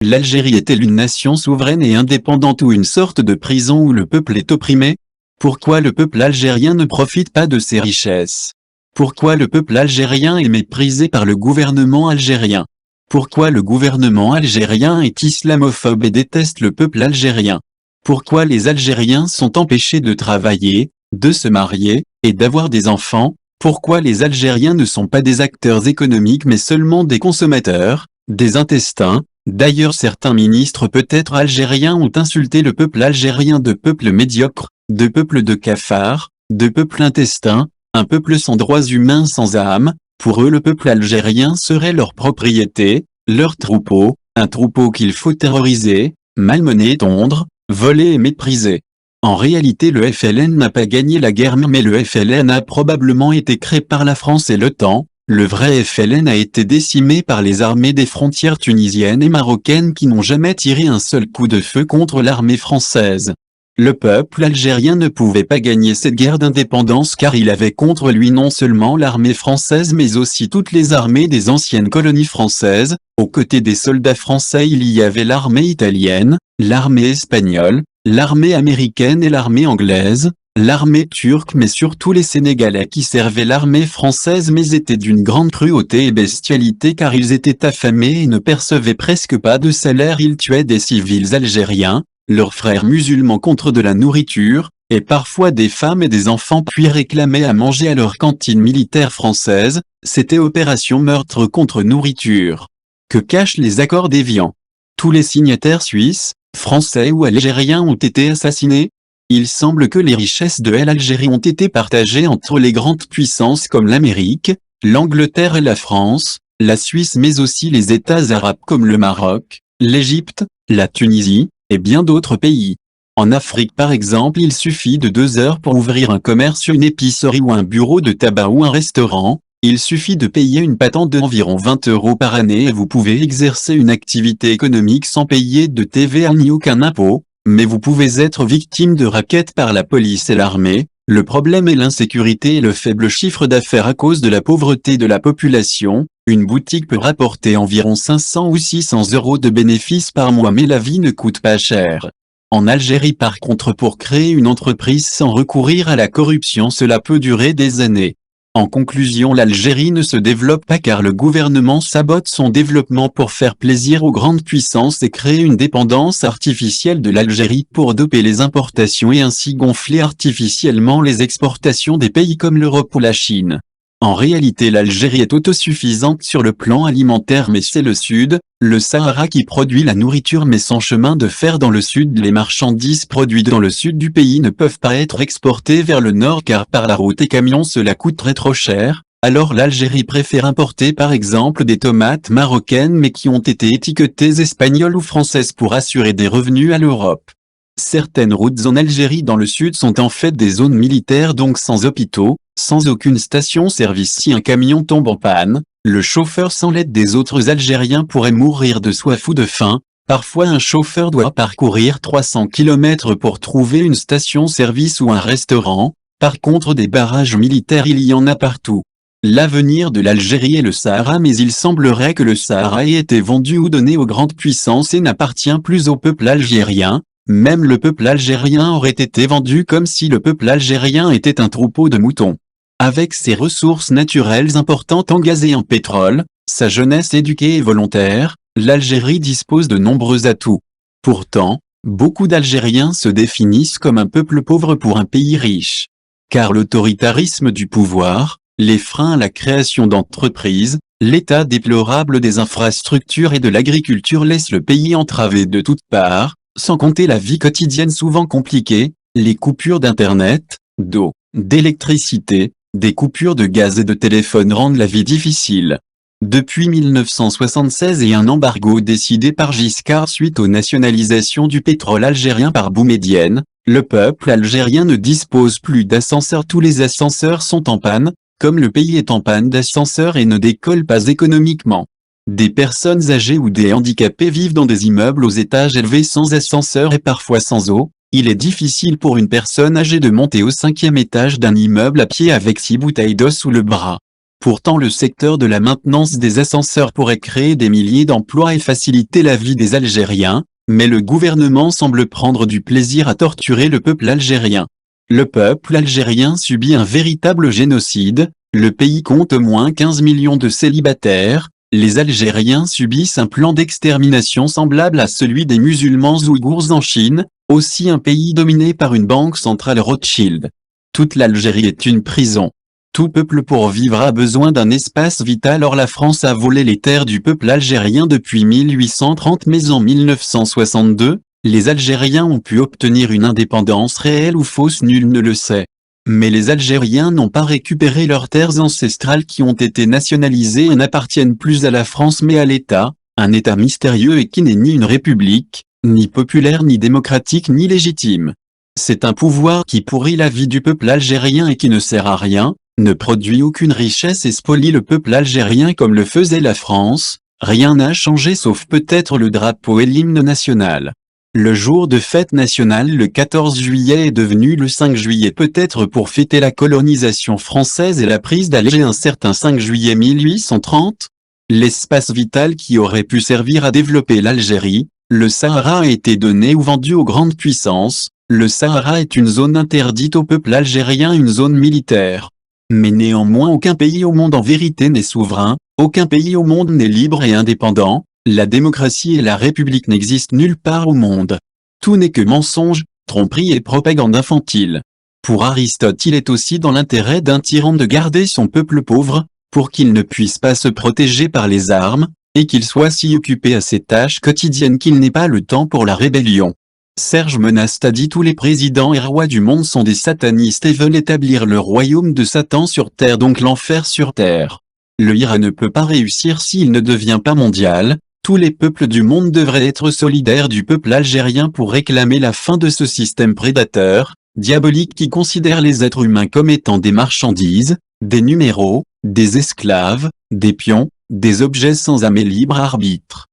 L'Algérie est-elle une nation souveraine et indépendante ou une sorte de prison où le peuple est opprimé? Pourquoi le peuple algérien ne profite pas de ses richesses? Pourquoi le peuple algérien est méprisé par le gouvernement algérien? Pourquoi le gouvernement algérien est islamophobe et déteste le peuple algérien? Pourquoi les Algériens sont empêchés de travailler, de se marier, et d'avoir des enfants? Pourquoi les Algériens ne sont pas des acteurs économiques mais seulement des consommateurs, des intestins? D'ailleurs certains ministres peut-être algériens ont insulté le peuple algérien de peuple médiocre, de peuple de cafards, de peuple intestin, un peuple sans droits humains sans âme. Pour eux le peuple algérien serait leur propriété, leur troupeau, un troupeau qu'il faut terroriser, malmener et tondre, voler et mépriser. En réalité le FLN n'a pas gagné la guerre mais le FLN a probablement été créé par la France et l'OTAN. Le vrai FLN a été décimé par les armées des frontières tunisiennes et marocaines qui n'ont jamais tiré un seul coup de feu contre l'armée française. Le peuple algérien ne pouvait pas gagner cette guerre d'indépendance car il avait contre lui non seulement l'armée française mais aussi toutes les armées des anciennes colonies françaises. Aux côtés des soldats français il y avait l'armée italienne, l'armée espagnole, l'armée américaine et l'armée anglaise, l'armée turque mais surtout les Sénégalais qui servaient l'armée française mais étaient d'une grande cruauté et bestialité car ils étaient affamés et ne percevaient presque pas de salaire. Ils tuaient des civils algériens, leurs frères musulmans contre de la nourriture, et parfois des femmes et des enfants puis réclamaient à manger à leur cantine militaire française. C'était opération meurtre contre nourriture. Que cachent les accords d'Évian? Tous les signataires suisses, français ou algériens ont été assassinés? Il semble que les richesses de l'Algérie ont été partagées entre les grandes puissances comme l'Amérique, l'Angleterre et la France, la Suisse mais aussi les États arabes comme le Maroc, l'Égypte, la Tunisie, et bien d'autres pays. En Afrique par exemple il suffit de 2 heures pour ouvrir un commerce, une épicerie ou un bureau de tabac ou un restaurant. Il suffit de payer une patente d'environ 20 € par année et vous pouvez exercer une activité économique sans payer de TVA ni aucun impôt. Mais vous pouvez être victime de rackets par la police et l'armée. Le problème est l'insécurité et le faible chiffre d'affaires à cause de la pauvreté de la population. Une boutique peut rapporter environ 500 ou 600 € de bénéfices par mois mais la vie ne coûte pas cher. En Algérie par contre pour créer une entreprise sans recourir à la corruption cela peut durer des années. En conclusion l'Algérie ne se développe pas car le gouvernement sabote son développement pour faire plaisir aux grandes puissances et créer une dépendance artificielle de l'Algérie pour doper les importations et ainsi gonfler artificiellement les exportations des pays comme l'Europe ou la Chine. En réalité l'Algérie est autosuffisante sur le plan alimentaire mais c'est le Sud, le Sahara qui produit la nourriture mais sans chemin de fer dans le Sud les marchandises produites dans le Sud du pays ne peuvent pas être exportées vers le Nord car par la route et camion cela coûterait trop cher. Alors l'Algérie préfère importer par exemple des tomates marocaines mais qui ont été étiquetées espagnoles ou françaises pour assurer des revenus à l'Europe. Certaines routes en Algérie dans le sud sont en fait des zones militaires donc sans hôpitaux, sans aucune station-service. Si un camion tombe en panne, le chauffeur sans l'aide des autres Algériens pourrait mourir de soif ou de faim. Parfois un chauffeur doit parcourir 300 km pour trouver une station-service ou un restaurant. Par contre des barrages militaires il y en a partout. L'avenir de l'Algérie est le Sahara mais il semblerait que le Sahara ait été vendu ou donné aux grandes puissances et n'appartient plus au peuple algérien. Même le peuple algérien aurait été vendu comme si le peuple algérien était un troupeau de moutons. Avec ses ressources naturelles importantes en gaz et en pétrole, sa jeunesse éduquée et volontaire, l'Algérie dispose de nombreux atouts. Pourtant, beaucoup d'Algériens se définissent comme un peuple pauvre pour un pays riche. Car l'autoritarisme du pouvoir, les freins à la création d'entreprises, l'état déplorable des infrastructures et de l'agriculture laissent le pays entravé de toutes parts. Sans compter la vie quotidienne souvent compliquée, les coupures d'internet, d'eau, d'électricité, des coupures de gaz et de téléphone rendent la vie difficile. Depuis 1976 et un embargo décidé par Giscard suite aux nationalisations du pétrole algérien par Boumedienne, le peuple algérien ne dispose plus d'ascenseurs. Tous les ascenseurs sont en panne, comme le pays est en panne d'ascenseurs et ne décolle pas économiquement. Des personnes âgées ou des handicapés vivent dans des immeubles aux étages élevés sans ascenseur et parfois sans eau. Il est difficile pour une personne âgée de monter au 5e étage d'un immeuble à pied avec 6 bouteilles d'eau sous le bras. Pourtant le secteur de la maintenance des ascenseurs pourrait créer des milliers d'emplois et faciliter la vie des Algériens, mais le gouvernement semble prendre du plaisir à torturer le peuple algérien. Le peuple algérien subit un véritable génocide, le pays compte au moins 15 millions de célibataires, les Algériens subissent un plan d'extermination semblable à celui des musulmans ouïghours en Chine, aussi un pays dominé par une banque centrale Rothschild. Toute l'Algérie est une prison. Tout peuple pour vivre a besoin d'un espace vital. Or la France a volé les terres du peuple algérien depuis 1830, mais en 1962, les Algériens ont pu obtenir une indépendance réelle ou fausse, nul ne le sait. Mais les Algériens n'ont pas récupéré leurs terres ancestrales qui ont été nationalisées et n'appartiennent plus à la France mais à l'État, un État mystérieux et qui n'est ni une république, ni populaire, ni démocratique, ni légitime. C'est un pouvoir qui pourrit la vie du peuple algérien et qui ne sert à rien, ne produit aucune richesse et spolie le peuple algérien comme le faisait la France. Rien n'a changé sauf peut-être le drapeau et l'hymne national. Le jour de fête nationale le 14 juillet est devenu le 5 juillet peut-être pour fêter la colonisation française et la prise d'Alger un certain 5 juillet 1830. L'espace vital qui aurait pu servir à développer l'Algérie, le Sahara a été donné ou vendu aux grandes puissances. Le Sahara est une zone interdite au peuple algérien, une zone militaire. Mais néanmoins aucun pays au monde en vérité n'est souverain, aucun pays au monde n'est libre et indépendant, la démocratie et la république n'existent nulle part au monde. Tout n'est que mensonge, tromperie et propagande infantile. Pour Aristote, il est aussi dans l'intérêt d'un tyran de garder son peuple pauvre, pour qu'il ne puisse pas se protéger par les armes, et qu'il soit si occupé à ses tâches quotidiennes qu'il n'ait pas le temps pour la rébellion. Serge Monast a dit: tous les présidents et rois du monde sont des satanistes et veulent établir le royaume de Satan sur terre, donc l'enfer sur terre. Le IRA ne peut pas réussir s'il ne devient pas mondial. Tous les peuples du monde devraient être solidaires du peuple algérien pour réclamer la fin de ce système prédateur, diabolique qui considère les êtres humains comme étant des marchandises, des numéros, des esclaves, des pions, des objets sans âme et libre arbitre.